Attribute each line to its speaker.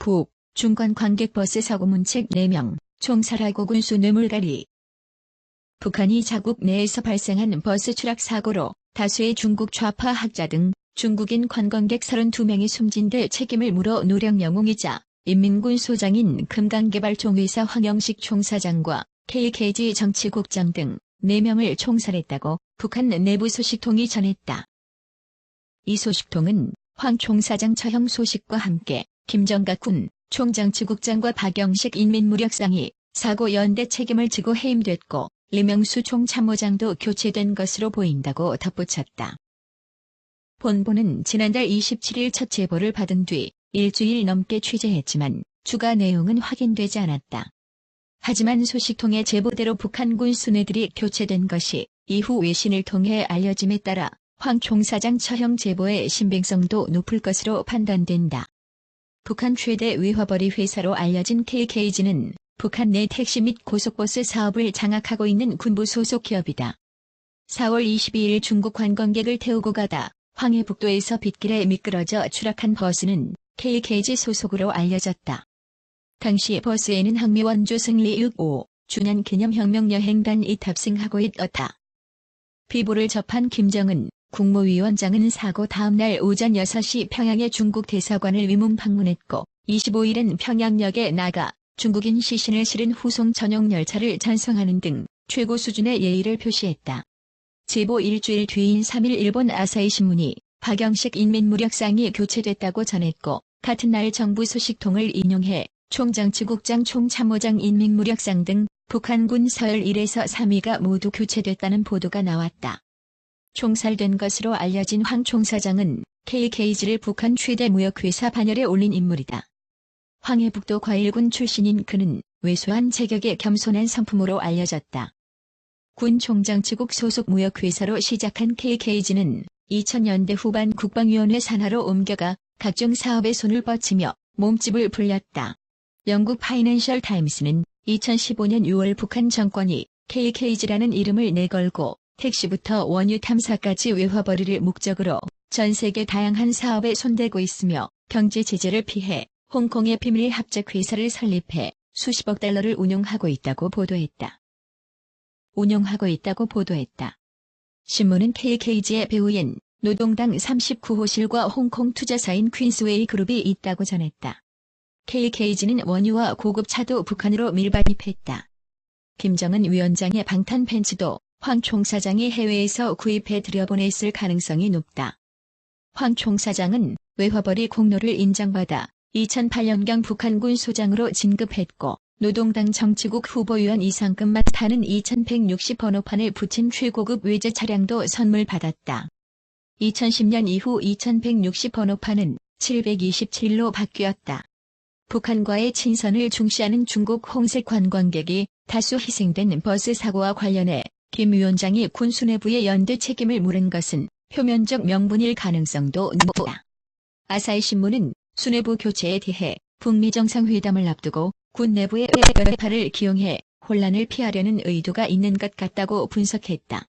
Speaker 1: 후 중간 관객 버스 사고 문책 4명, 총살하고 군수 뇌물갈이. 북한이 자국 내에서 발생한 버스 추락 사고로 다수의 중국 좌파 학자 등 중국인 관광객 32명이 숨진 데 책임을 물어 노령 영웅이자 인민군 소장인 금강개발총회사 황영식 총사장과 KKG 정치국장 등 4명을 총살했다고 북한 내부 소식통이 전했다. 이 소식통은 황 총사장 처형 소식과 함께 김정각 군 총정치국장과 박영식 인민무력상이 사고 연대 책임을 지고 해임됐고 리명수 총참모장도 교체된 것으로 보인다고 덧붙였다. 본부는 지난달 27일 첫 제보를 받은 뒤 일주일 넘게 취재했지만 추가 내용은 확인되지 않았다. 하지만 소식통의 제보대로 북한군 수뇌들이 교체된 것이 이후 외신을 통해 알려짐에 따라 황 총사장 처형 제보의 신빙성도 높을 것으로 판단된다. 북한 최대 외화벌이 회사로 알려진 KKG는 북한 내 택시 및 고속버스 사업을 장악하고 있는 군부 소속 기업이다. 4월 22일 중국 관광객을 태우고 가다 황해북도에서 빗길에 미끄러져 추락한 버스는 KKG 소속으로 알려졌다. 당시 버스에는 항미원조 승리 65주년 기념혁명여행단이 탑승하고 있었다. 비보를 접한 김정은 국무위원장은 사고 다음날 오전 6시 평양의 중국 대사관을 위문 방문했고 25일은 평양역에 나가 중국인 시신을 실은 후송 전용 열차를 찬송하는 등 최고 수준의 예의를 표시했다. 제보 일주일 뒤인 3일 일본 아사히 신문이 박영식 인민무력상이 교체됐다고 전했고 같은 날 정부 소식통을 인용해 총정치국장 총참모장 인민무력상 등 북한군 서열 1에서 3위가 모두 교체됐다는 보도가 나왔다. 총살된 것으로 알려진 황 총사장은 KKG를 북한 최대 무역회사 반열에 올린 인물이다. 황해북도 과일군 출신인 그는 왜소한 체격의 겸손한 성품으로 알려졌다. 군 총정치국 소속 무역회사로 시작한 KKG는 2000년대 후반 국방위원회 산하로 옮겨가 각종 사업에 손을 뻗치며 몸집을 불렸다. 영국 파이낸셜 타임스는 2015년 6월 북한 정권이 KKG라는 이름을 내걸고 택시부터 원유 탐사까지 외화벌이를 목적으로 전 세계 다양한 사업에 손대고 있으며 경제 제재를 피해 홍콩의 비밀 합작회사를 설립해 수십억 달러를 운용하고 있다고 보도했다. 신문은 KKG의 배후엔 노동당 39호실과 홍콩 투자사인 퀸스웨이 그룹이 있다고 전했다. KKG는 원유와 고급차도 북한으로 밀반입했다. 김정은 위원장의 방탄 팬츠도 황 총사장이 해외에서 구입해 들여보냈을 가능성이 높다. 황 총사장은 외화벌이 공로를 인정받아 2008년경 북한군 소장으로 진급했고 노동당 정치국 후보위원 이상급 맡아는 2160 번호판을 붙인 최고급 외제 차량도 선물 받았다. 2010년 이후 2160 번호판은 727로 바뀌었다. 북한과의 친선을 중시하는 중국 홍색 관광객이 다수 희생된 버스 사고와 관련해 김 위원장이 군 수뇌부의 연대 책임을 물은 것은 표면적 명분일 가능성도 높다. 아사히 신문은 수뇌부 교체에 대해 북미 정상회담을 앞두고 군 내부의 외파를 기용해 혼란을 피하려는 의도가 있는 것 같다고 분석했다.